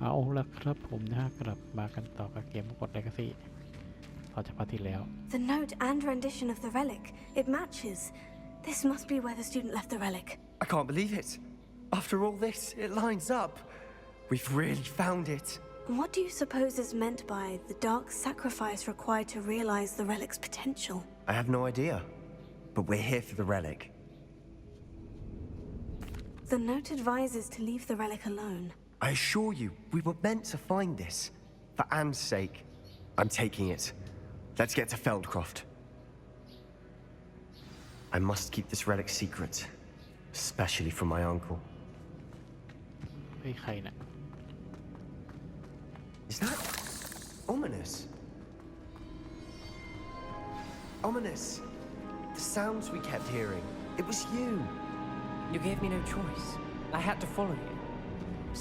เอาละครับผมนะฮะกลับมากันต่อกับเกม Hogwarts Legacy ต่อจากพาร์ทที่แล้ว The note and rendition of the relic, it matches. This must be where the student left the relic. I can't believe it. After all this, it lines up. We've really found it. What do you suppose is meant by the dark sacrifice required to realize the relic's potential? I have no idea. But we're here for the relic. The note advises to leave the relic alone. I assure you, we were meant to find this. For Anne's sake. I'm taking it. Let's get to Feldcroft. I must keep this relic secret. Especially from my uncle. เฮ้ยใครน่ะ Is that ominous? Ominous. The sounds we kept hearing. It was you. You gave me no choice. I had to follow you.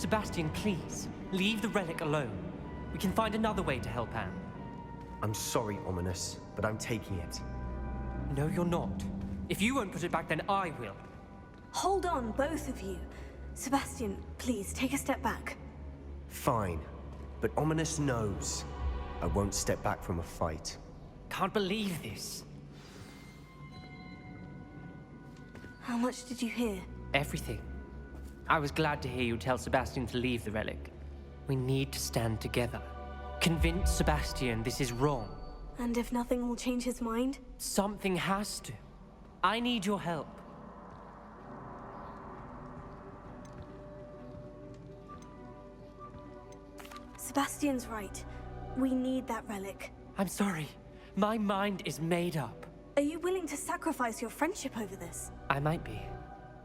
Sebastian, please, leave the relic alone. We can find another way to help Anne. I'm sorry, Ominous, but I'm taking it. No, you're not. If you won't put it back, then I will. Hold on, both of you. Sebastian, please take a step back. Fine, but Ominous knows I won't step back from a fight. Can't believe this. How much did you hear? Everything. I was glad to hear you tell Sebastian to leave the relic. We need to stand together. Convince Sebastian this is wrong. And if nothing will change his mind? Something has to. I need your help. Sebastian's right. We need that relic. I'm sorry. My mind is made up. Are you willing to sacrifice your friendship over this? I might be.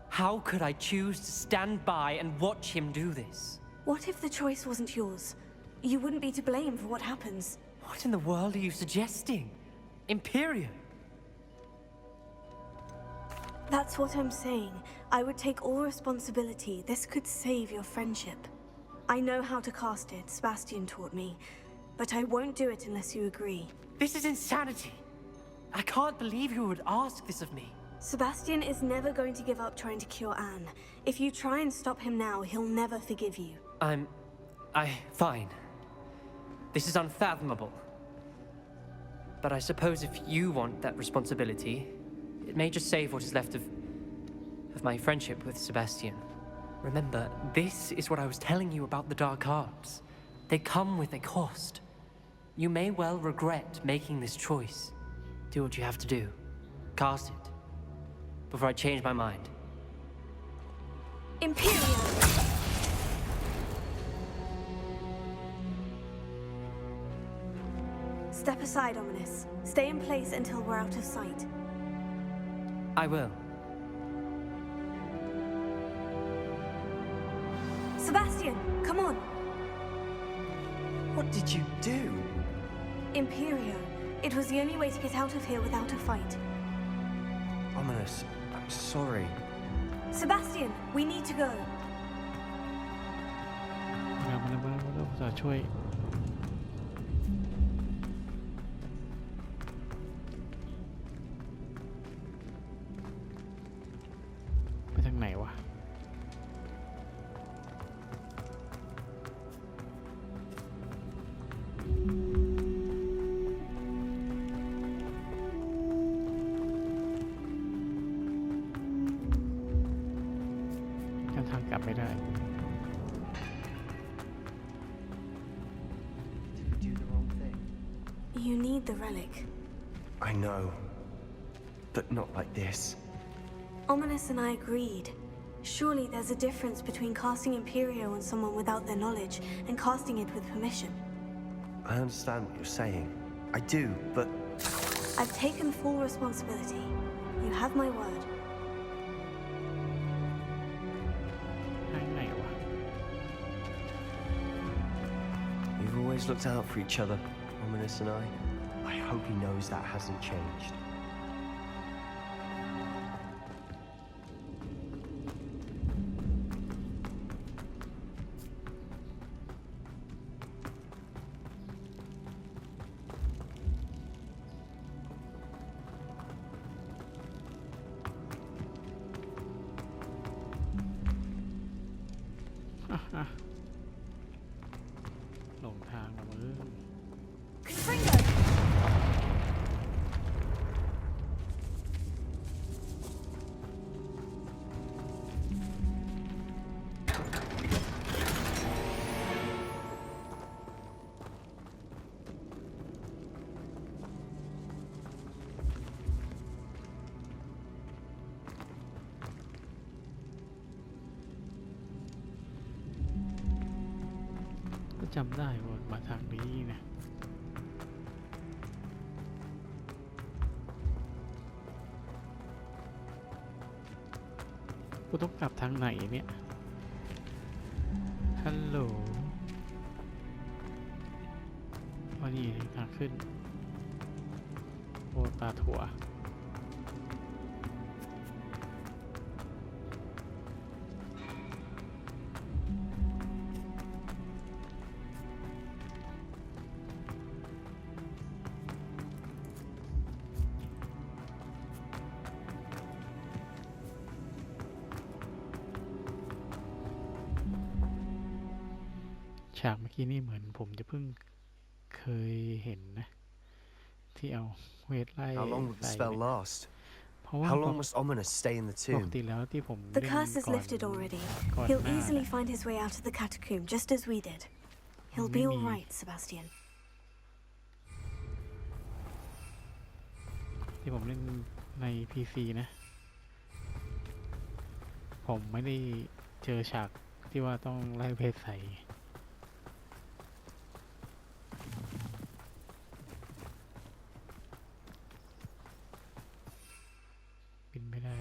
How could I choose to stand by and watch him do this? What if the choice wasn't yours? You wouldn't be to blame for what happens. What in the world are you suggesting? Imperium? That's what I'm saying. I would take all responsibility. This could save your friendship. I know how to cast it, Sebastian taught me. But I won't do it unless you agree. This is insanity. I can't believe you would ask this of me. Sebastian is never going to give up trying to cure Anne. If you try and stop him now, he'll never forgive you. Fine. This is unfathomable. But I suppose if you want that responsibility, it may just save what is left of my friendship with Sebastian. Remember, this is what I was telling you about the dark arts. They come with a cost. You may well regret making this choice. Do what you have to do. Cast it. Before I change my mind. Imperium! Step aside, Ominous. Stay in place until we're out of sight. I will. Sebastian, come on! What did you do? Imperio. It was the only way to get out of here without a fight. Ominous, I'm sorry. Sebastian, we need to go. มาจะช่วยไปทางไหนวะทางกลับไม่ได้ Did we do the wrong thing? You need the relic. I know. But not like this. Ominous and I agreed. Surely there's a difference between casting Imperio on someone without their knowledge and casting it with permission. I understand what you're saying. I do, but... I've taken full responsibility. You have my word. ทางไหนวะ We've always looked out for each other, Ominous and I. I hope he knows that hasn't changed. างหรอกมึง Confringo! ก็จำได้ว่ามาทางนี้นะกูต้องกลับทางไหนเนี่ย ฮัลโหลว่านี่ทางขึ้นโอตาถั่วฉากเมื่อกี้นี่เหมือนผมจะเพิ่งเคยเห็นนะ ที่เอาเวทไล่ How long will the ใส่ spell last? เพราะว่า How long must Ominous stay in the ปก tomb? ติแล้วที่ผม The เล่น curse is ก่อน lifted already. ก่อน He'll หน้า easily น่ะ find his way out of the catacomb, just as we did. He'll be all right, Sebastian. ที่ผมเล่นใน PC นะ ผมไม่ได้เจอฉากที่ว่าต้องไล่เวทใส่บินไม่ได้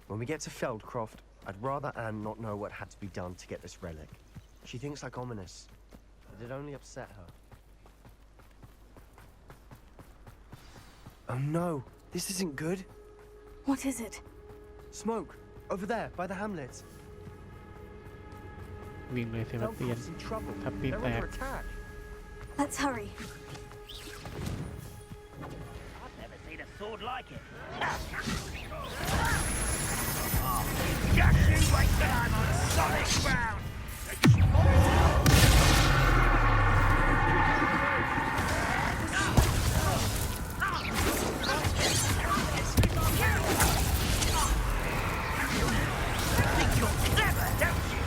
When we get to Feldcroft, I'd rather Anne not know what had to be done to get this relic. She thinks like Ominous, but it only upset her. Oh no, this isn't good. What is it? Smoke, over there, by the hamlet. วิ่งเลยเซบาสเตียน Feldcroft's in trouble. ทับปีน They're แตก under attack. Let's hurry. I've never seen a sword like it. Just you wait till I'm on solid ground. Think you're clever, don't you?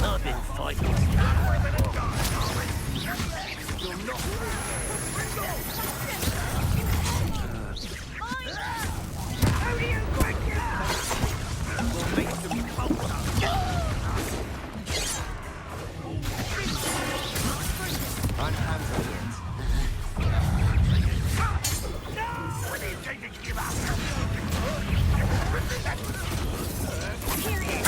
I've been fighting. How do you quick We'll make them closer. I'm handling it. No! When are you taking to give up? Here it is.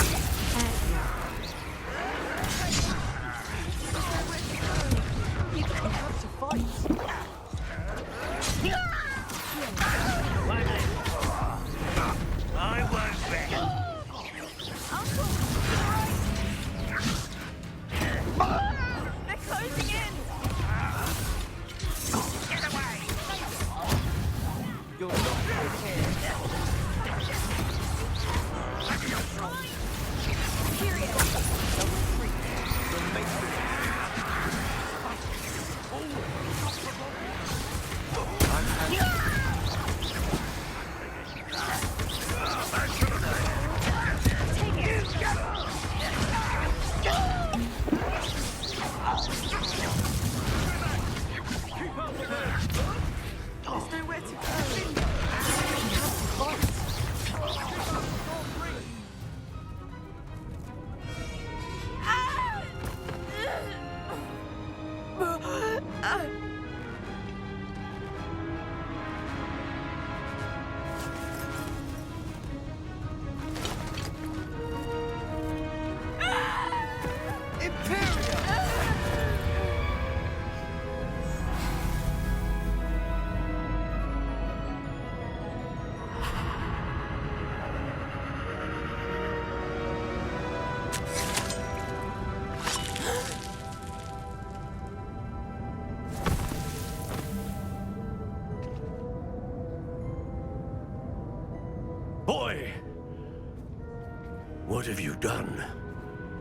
What have you done?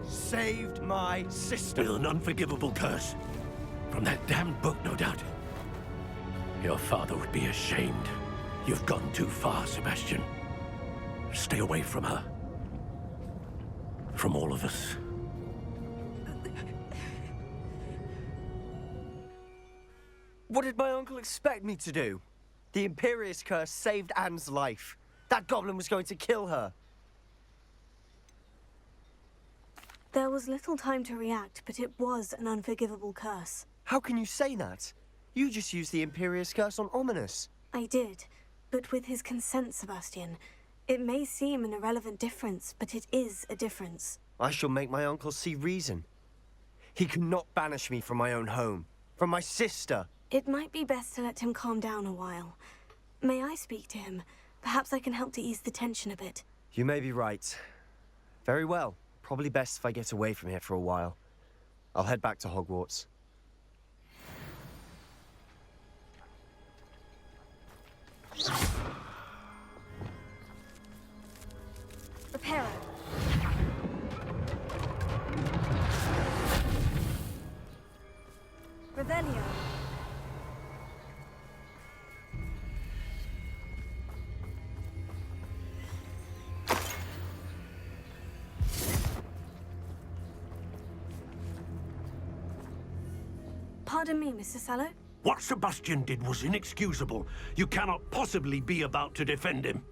Saved my sister. With an unforgivable curse. From that damned book, no doubt. Your father would be ashamed. You've gone too far, Sebastian. Stay away from her. From all of us. What did my uncle expect me to do? The Imperious curse saved Anne's life. That goblin was going to kill her. There was little time to react, but it was an unforgivable curse. How can you say that? You just used the Imperious curse on Ominous. I did, but with his consent, Sebastian. It may seem an irrelevant difference, but it is a difference. I shall make my uncle see reason. He cannot banish me from my own home, from my sister. It might be best to let him calm down a while. May I speak to him? Perhaps I can help to ease the tension a bit. You may be right. Very well. Probably best if I get away from here for a while. I'll head back to Hogwarts. Reparo. Revelio. Pardon me, Mr. Sallow. What Sebastian did was inexcusable. You cannot possibly be about to defend him.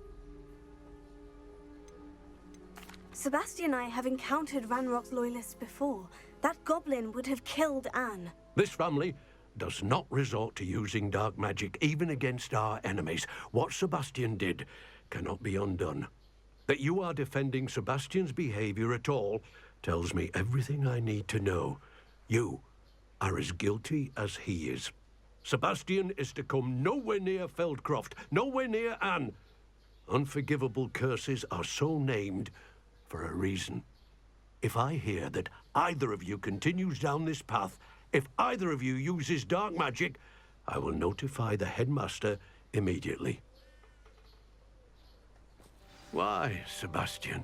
Sebastian and I have encountered Ranrock's loyalists before. That goblin would have killed Anne. This family does not resort to using dark magic even against our enemies. What Sebastian did cannot be undone. That you are defending Sebastian's behavior at all tells me everything I need to know. You are as guilty as he is. Sebastian is to come nowhere near Feldcroft, nowhere near Anne. Unforgivable curses are so named for a reason. If I hear that either of you continues down this path, if either of you uses dark magic, I will notify the headmaster immediately. Why, Sebastian?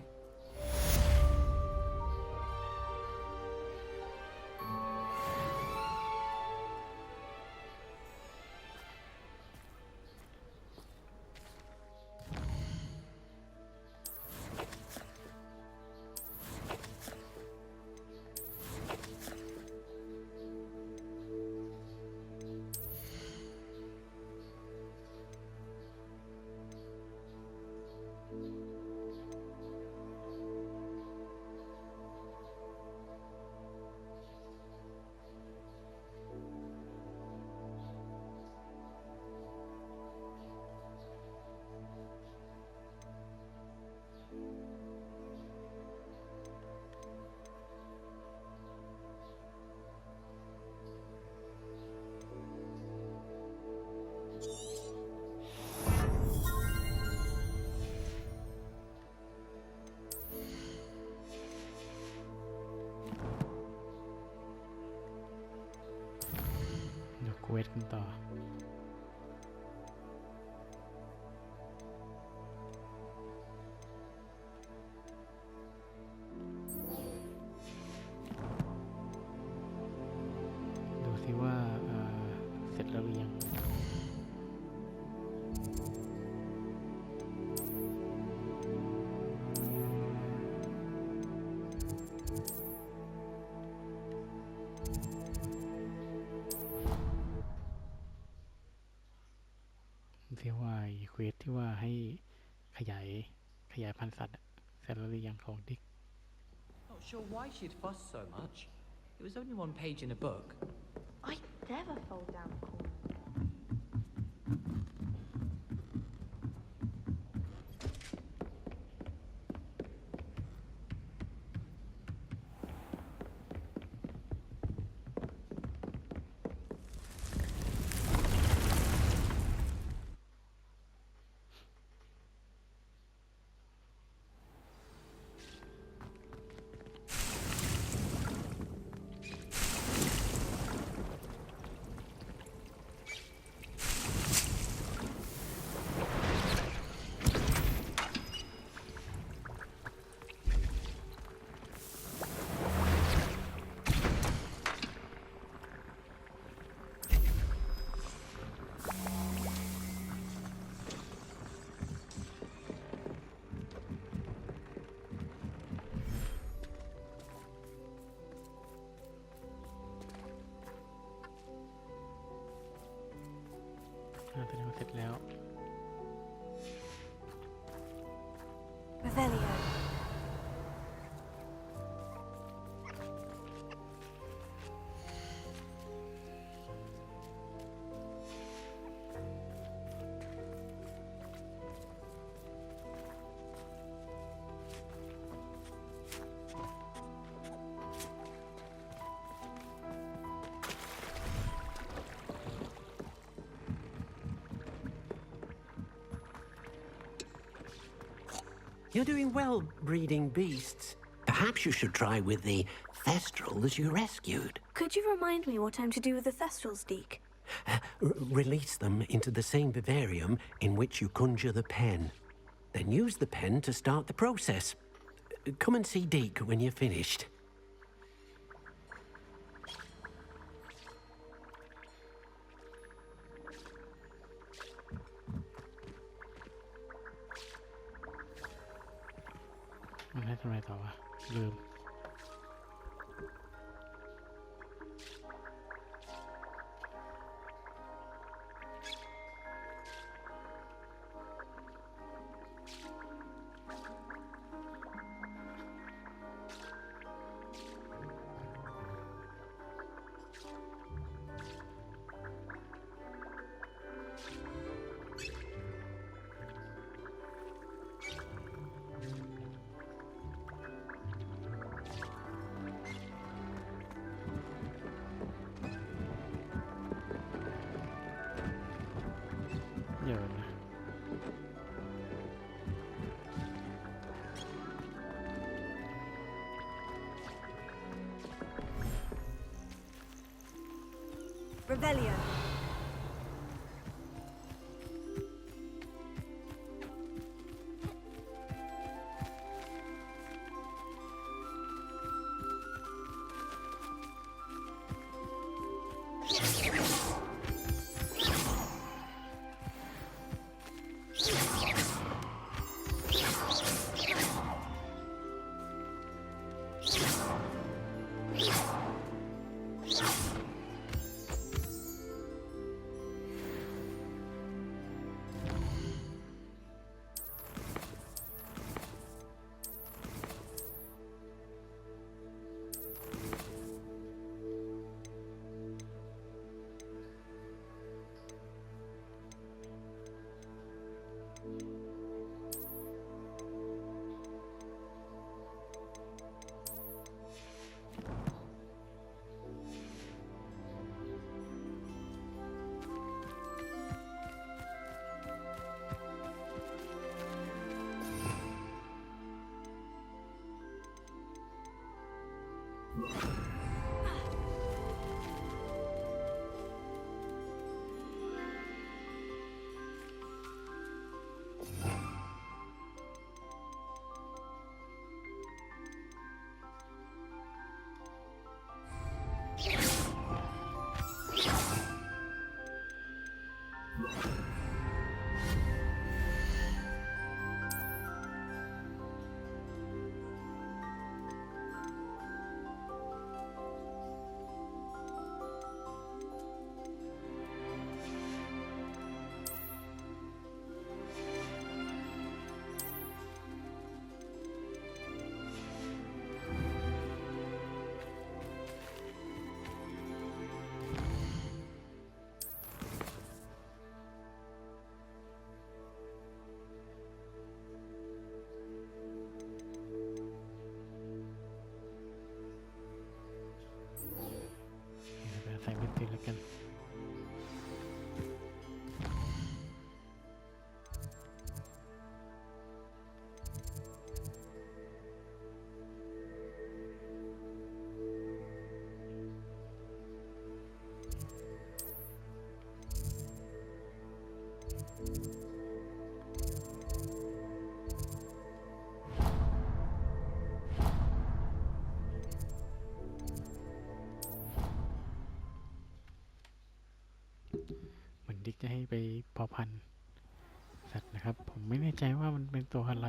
เดี๋ยวเควสกันต่อ ดูสิว่าเสร็จแล้วหรือยัง เรียกว่าเควสที่ว่าให้ขยายพันธุ์สัตว์อะเสร็จแล้วหรือยังของดิก Not sure why she'd fuss so much. It was only one page in a book. I never fall down a corner. แสดงว่าเสร็จแล้ว Revelio. You're doing well breeding beasts. Perhaps you should try with the Thestrals you rescued. Could you remind me what I'm to do with the Thestrals, Deke? Release them into the same vivarium in which you conjure the pen. Then use the pen to start the process. Come and see Deke when you're finished. มันให้ทำอะไรต่อวะลืม เดี๋ยวนะ Revelio.ใส่ไม่ติดแล้วกัน เหมือนดิกจะให้ไปเพาะพันธุ์สัตว์นะครับ ผมไม่แน่ใจว่ามันเป็นตัวอะไร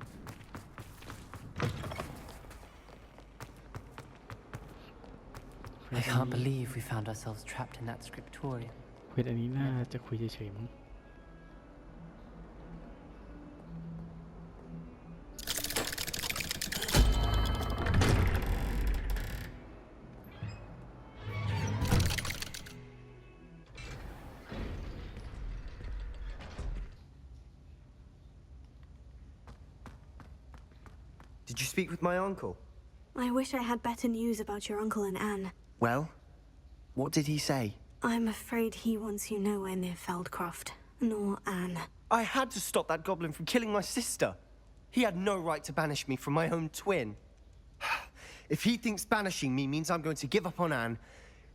เ can't believe we found ourselves trapped in that scriptorium. เควสอันนี้น่าจะคุยเฉยๆมั้ง Did you speak with my uncle? I wish I had better news about your uncle and Anne. Well, what did he say? I'm afraid he wants you nowhere near Feldcroft, nor Anne. I had to stop that goblin from killing my sister. He had no right to banish me from my own twin. If he thinks banishing me means I'm going to give up on Anne,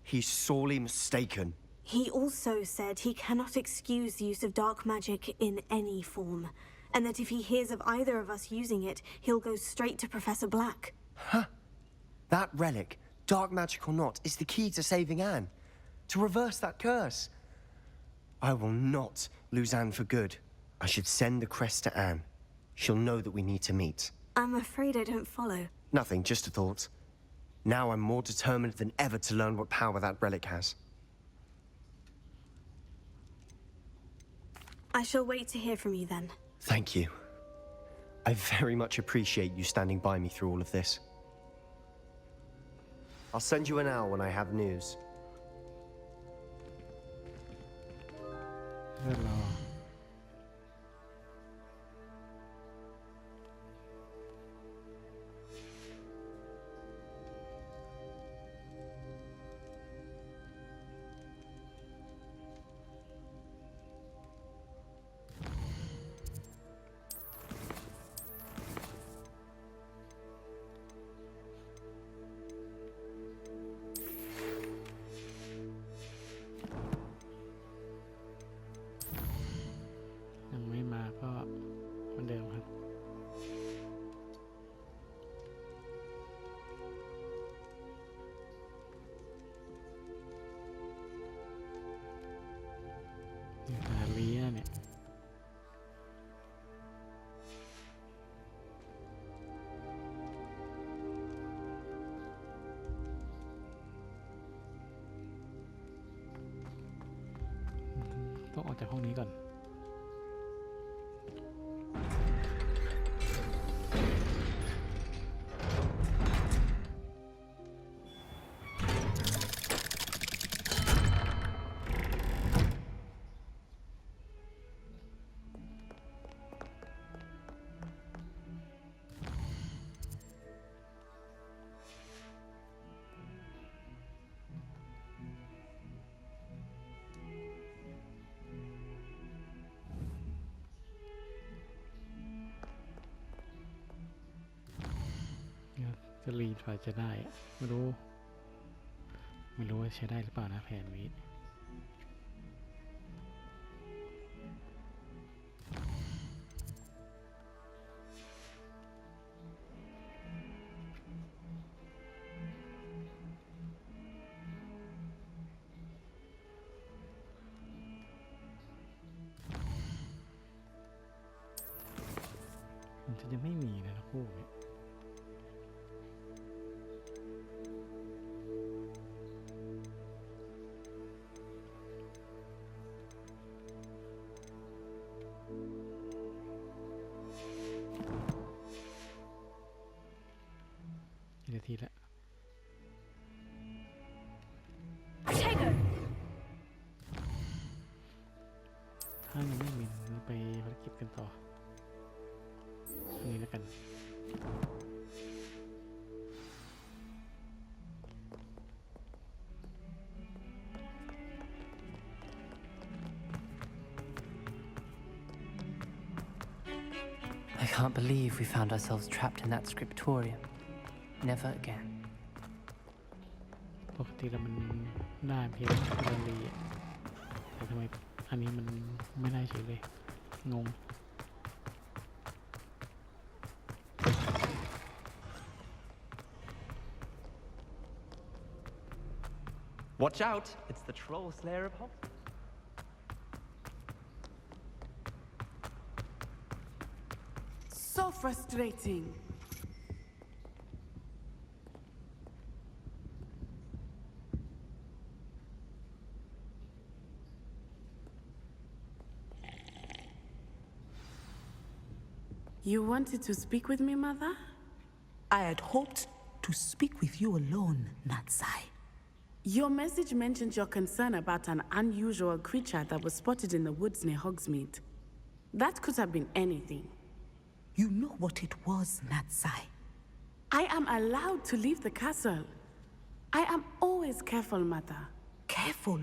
he's sorely mistaken. He also said he cannot excuse the use of dark magic in any form, and that if he hears of either of us using it, he'll go straight to Professor Black. Huh? That relic, dark magic or not, is the key to saving Anne. To reverse that curse. I will not lose Anne for good. I should send the crest to Anne. She'll know that we need to meet. I'm afraid I don't follow. Nothing, just a thought. Now I'm more determined than ever to learn what power that relic has. I shall wait to hear from you then. Thank you. I very much appreciate you standing by me through all of this. I'll send you an hour when I have news. เพื่อรอ ยังไม่มาก็เหมือนเดิมครับนี่หาลีนะเนี่ยต้องออกจากห้องนี้ก่อน จะรีดกว่าจะได้อะไม่รู้ว่าใช้ได้หรือเปล่านะแผนนี้มันจะไม่มีนะพวกนี้นาทีละถ้ายังไม่มีไปภารกิจกันต่ออันนี้แล้วกัน I can't believe we found ourselves trapped in that scriptorium. Never again. ปกติแล้วมันได้เพียงคนละลีอะแต่ทำไมอันนี้มันไม่ได้เฉยเลยงง Watch out! It's the troll slayer of Hogwarts. So frustrating. You wanted to speak with me, Mother? I had hoped to speak with you alone, Natsai. Your message mentioned your concern about an unusual creature that was spotted in the woods near Hogsmeade. That could have been anything. You know what it was, Natsai. I am allowed to leave the castle. I am always careful, Mother. Careful.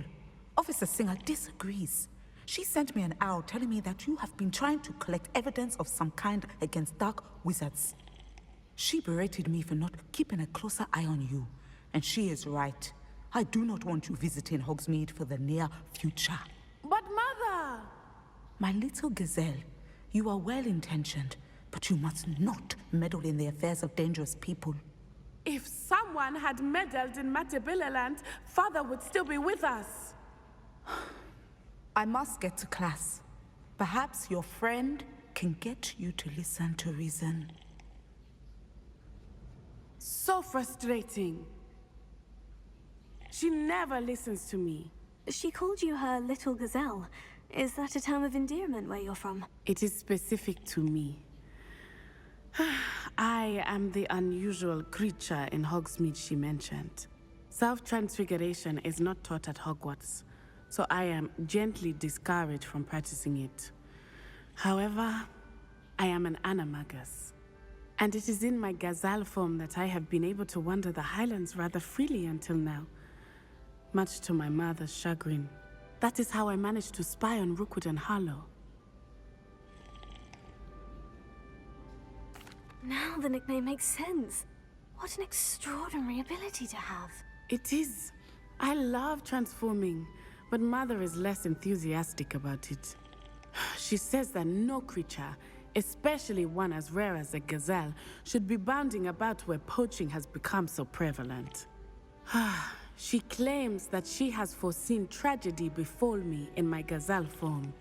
Officer Singer disagrees. She sent me an owl telling me that you have been trying to collect evidence of some kind against dark wizards. She berated me for not keeping a closer eye on you, and she is right. I do not want you visiting Hogsmeade for the near future. But Mother! My little gazelle, you are well-intentioned, but you must not meddle in the affairs of dangerous people. If someone had meddled in Matabeleland, Father would still be with us. I must get to class. Perhaps your friend can get you to listen to reason. So frustrating. She never listens to me. She called you her little gazelle. Is that a term of endearment where you're from? It is specific to me. I am the unusual creature in Hogsmeade she mentioned. Self-transfiguration is not taught at Hogwarts, so I am gently discouraged from practicing it. However, I am an animagus, and it is in my gazelle form that I have been able to wander the Highlands rather freely until now, much to my mother's chagrin. That is how I managed to spy on Rookwood and Harlow. Now the nickname makes sense. What an extraordinary ability to have. It is. I love transforming, but Mother is less enthusiastic about it. She says that no creature, especially one as rare as a gazelle, should be bounding about where poaching has become so prevalent. She claims that she has foreseen tragedy befall me in my gazelle form.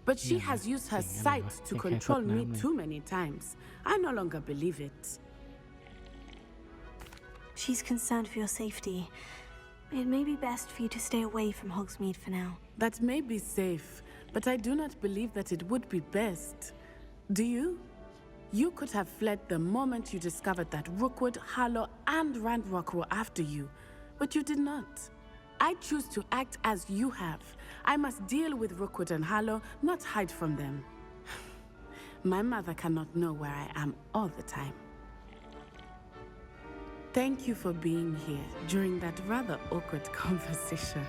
But she has used her sight to control me too many times. I no longer believe it. She's concerned for your safety. It may be best for you to stay away from Hogsmeade for now. That may be safe, but I do not believe that it would be best. Do you? You could have fled the moment you discovered that Rookwood, Harlow, and Ranrock were after you, but you did not. I choose to act as you have. I must deal with Rookwood and Harlow, not hide from them. My mother cannot know where I am all the time. Thank you for being here during that rather awkward conversation.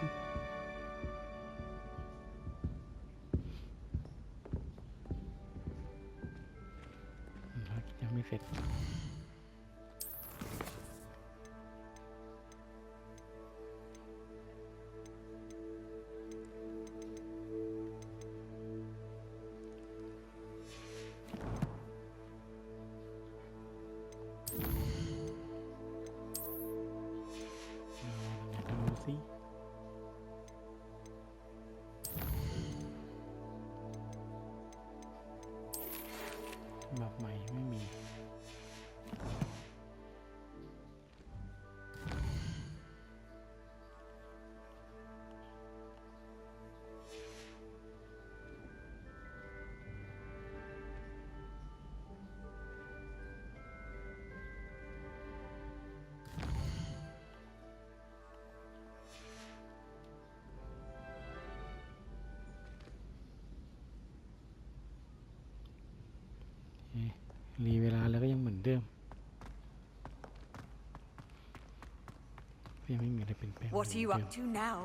ยังไม่เสร็จ ดูสิแบบใหม่ไม่มีรีเวลาแล้วก็ยังเหมือนเดิมยังไม่มีอะไรเปลี่ยนแปลง What are you up to now?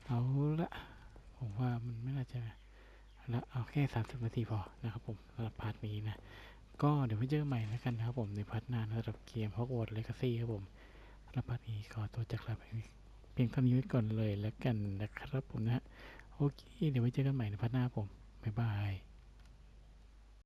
เอาละผมว่ามันไม่น่าจะละเอาแค่30 นาทีพอนะครับผมสำหรับพาร์ทนี้นะก็เดี๋ยวไว้เจอใหม่แล้วกันนะครับผมในพาร์ทหน้าสำหรับเกม Hogwarts Legacy ครับผมสำหรับพาร์ทนี้ขอตัวจากลาไปเพียงเท่านี้ไว้ก่อนเลยแล้วกันนะครับผมนะโอเคเดี๋ยวไว้เจอกันใหม่ในพาร์ทหน้าผมบ๊ายบาย